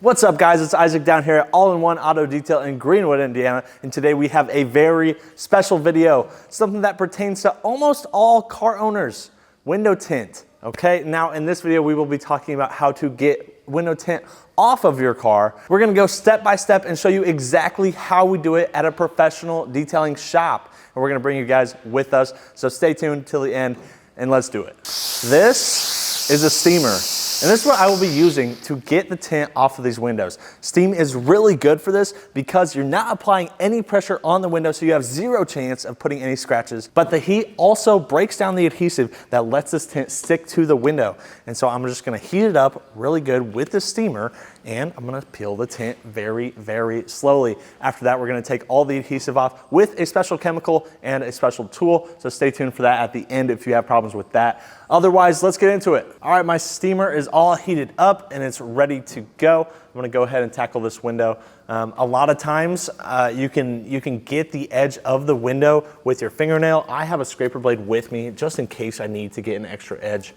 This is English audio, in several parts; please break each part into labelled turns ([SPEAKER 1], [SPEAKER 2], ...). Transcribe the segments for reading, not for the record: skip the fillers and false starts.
[SPEAKER 1] What's up, guys? It's Isaac down here at All-in-One Auto Detail in Greenwood, Indiana, and today we have a very special video, something that pertains to almost all car owners, window tint. Okay, now in this video we will be talking about how to get window tint off of your car. We're gonna go step by step and show you exactly how we do it at a professional detailing shop, and we're gonna bring you guys with us, so stay tuned till the end and let's do it. This is a steamer. And this is what I will be using to get the tint off of these windows. Steam is really good for this because you're not applying any pressure on the window, so you have zero chance of putting any scratches. But the heat also breaks down the adhesive that lets this tint stick to the window. And so I'm just gonna heat it up really good with the steamer, and I'm gonna peel the tint very, very slowly. After that, we're gonna take all the adhesive off with a special chemical and a special tool. So stay tuned for that at the end if you have problems with that. Otherwise, let's get into it. All right, my steamer is all heated up and it's ready to go. I'm gonna go ahead and tackle this window. A lot of times you can get the edge of the window with your fingernail. I have a scraper blade with me just in case I need to get an extra edge.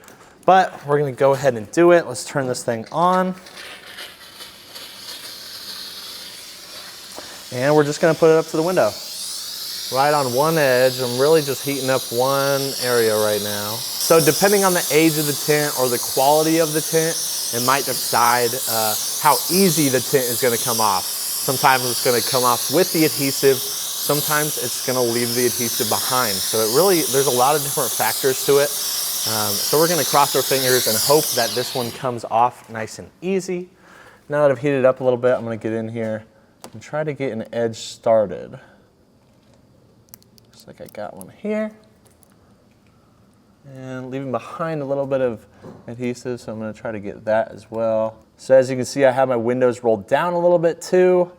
[SPEAKER 1] But we're gonna go ahead and do it. Let's turn this thing on. And we're just gonna put it up to the window. Right on one edge. I'm really just heating up one area right now. So depending on the age of the tint or the quality of the tint, it might decide how easy the tint is gonna come off. Sometimes it's gonna come off with the adhesive, sometimes it's gonna leave the adhesive behind. So it really, there's a lot of different factors to it. So we're gonna cross our fingers and hope that this one comes off nice and easy. Now that I've heated up a little bit, I'm gonna get in here and try to get an edge started. Looks like I got one here. And leaving behind a little bit of adhesive, so I'm gonna try to get that as well. So as you can see, I have my windows rolled down a little bit too.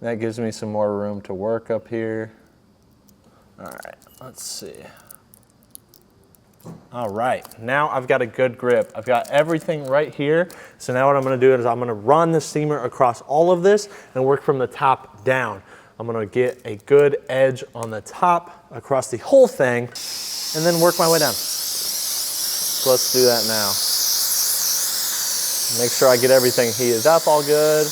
[SPEAKER 1] That gives me some more room to work up here. All right, let's see. All right, now I've got a good grip. I've got everything right here. So now what I'm gonna do is I'm gonna run the steamer across all of this and work from the top down. I'm gonna get a good edge on the top across the whole thing and then work my way down. So let's do that now. Make sure I get everything heated up all good.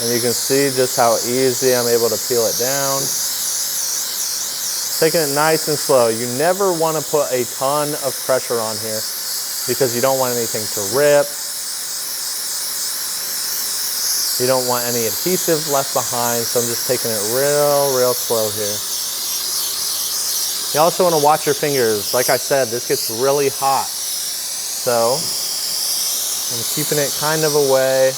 [SPEAKER 1] And you can see just how easy I'm able to peel it down. Taking it nice and slow. You never want to put a ton of pressure on here because you don't want anything to rip. You don't want any adhesive left behind, so I'm just taking it real slow here. You also want to watch your fingers. Like I said, this gets really hot. So I'm keeping it kind of away,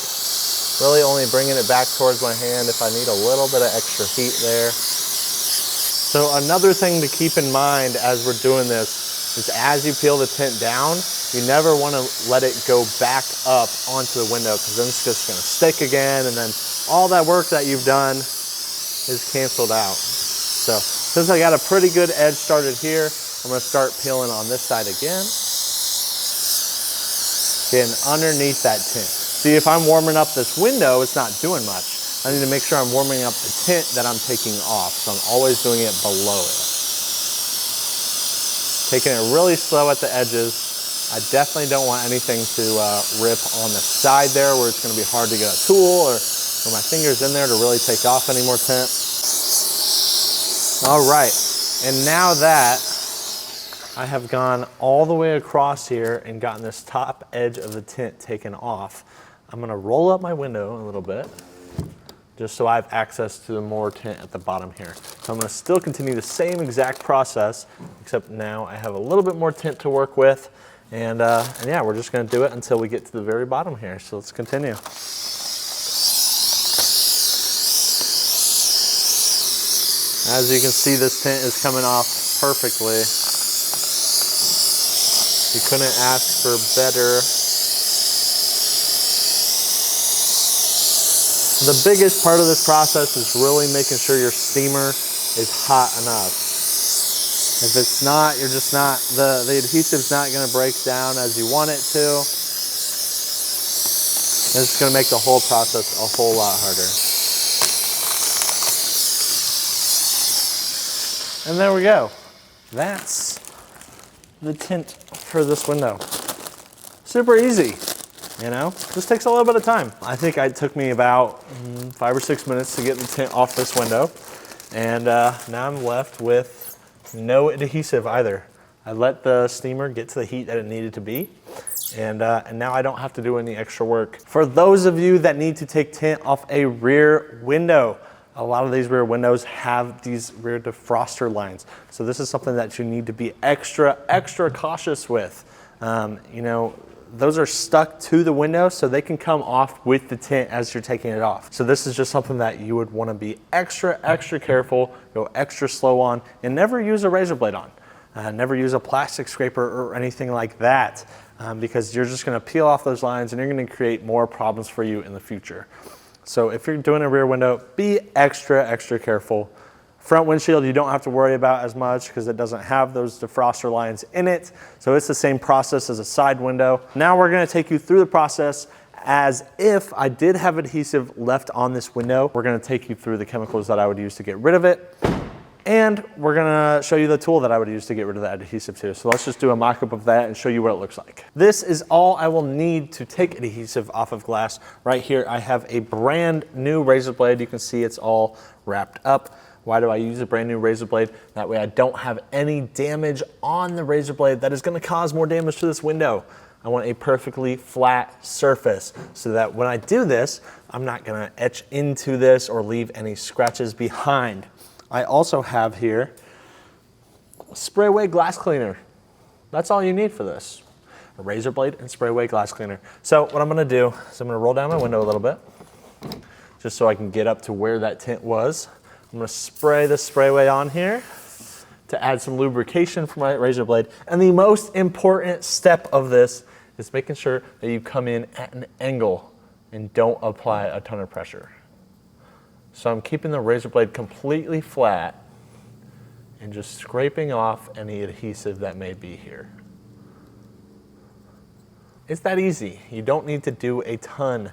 [SPEAKER 1] really only bringing it back towards my hand if I need a little bit of extra heat there. So another thing to keep in mind as we're doing this is as you peel the tint down, you never want to let it go back up onto the window because then it's just going to stick again, and then all that work that you've done is canceled out. So since I got a pretty good edge started here, I'm going to start peeling on this side again, getting underneath that tint. See, if I'm warming up this window, it's not doing much. I need to make sure I'm warming up the tint that I'm taking off, so I'm always doing it below it. Taking it really slow at the edges. I definitely don't want anything to rip on the side there where it's going to be hard to get a tool or my fingers in there to really take off any more tint. All right, and now that I have gone all the way across here and gotten this top edge of the tint taken off, I'm going to roll up my window a little bit just so I have access to the more tint at the bottom here. So I'm going to still continue the same exact process, except now I have a little bit more tint to work with. And yeah, we're just gonna do it until we get to the very bottom here. So let's continue. As you can see, this tint is coming off perfectly. You couldn't ask for better. The biggest part of this process is really making sure your steamer is hot enough. If it's not, you're just not, the adhesive's not gonna break down as you want it to. It's just gonna make the whole process a whole lot harder. And there we go. That's the tint for this window. Super easy. You know, just takes a little bit of time. I think it took me about 5 or 6 minutes to get the tint off this window. And now I'm left with no adhesive either. I let the steamer get to the heat that it needed to be. And now I don't have to do any extra work. For those of you that need to take tint off a rear window, a lot of these rear windows have these rear defroster lines. So this is something that you need to be extra cautious with. You know, those are stuck to the window, so they can come off with the tint as you're taking it off. So this is just something that you would want to be extra careful, go extra slow on, and never use a razor blade on. Never use a plastic scraper or anything like that, because you're just going to peel off those lines and you're going to create more problems for you in the future. So if you're doing a rear window, be extra careful. Front windshield, you don't have to worry about as much because it doesn't have those defroster lines in it. So it's the same process as a side window. Now we're going to take you through the process as if I did have adhesive left on this window. We're going to take you through the chemicals that I would use to get rid of it. And we're gonna show you the tool that I would use to get rid of that adhesive too. So let's just do a mock-up of that and show you what it looks like. This is all I will need to take adhesive off of glass. Right here, I have a brand new razor blade. You can see it's all wrapped up. Why do I use a brand new razor blade? That way I don't have any damage on the razor blade that is gonna cause more damage to this window. I want a perfectly flat surface so that when I do this, I'm not gonna etch into this or leave any scratches behind. I also have here a spray away glass cleaner. That's all you need for this. A razor blade and spray away glass cleaner. So what I'm gonna do is I'm gonna roll down my window a little bit just so I can get up to where that tint was. I'm gonna spray the spray away on here to add some lubrication for my razor blade. And the most important step of this is making sure that you come in at an angle and don't apply a ton of pressure. So I'm keeping the razor blade completely flat and just scraping off any adhesive that may be here. It's that easy. You don't need to do a ton.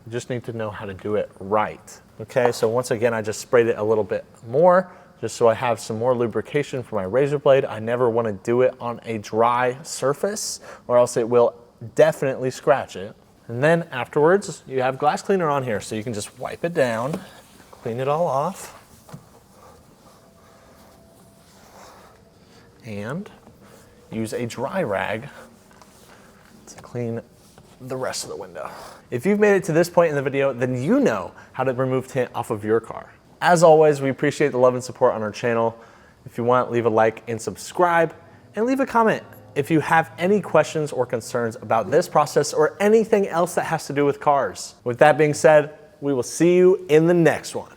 [SPEAKER 1] You just need to know how to do it right. Okay, so once again, I just sprayed it a little bit more just so I have some more lubrication for my razor blade. I never want to do it on a dry surface or else it will definitely scratch it. And then afterwards, you have glass cleaner on here, so you can just wipe it down. Clean it all off, and use a dry rag to clean the rest of the window. If you've made it to this point in the video, then you know how to remove tint off of your car. As always, we appreciate the love and support on our channel. If you want, leave a like and subscribe, and leave a comment if you have any questions or concerns about this process or anything else that has to do with cars. With that being said, we will see you in the next one.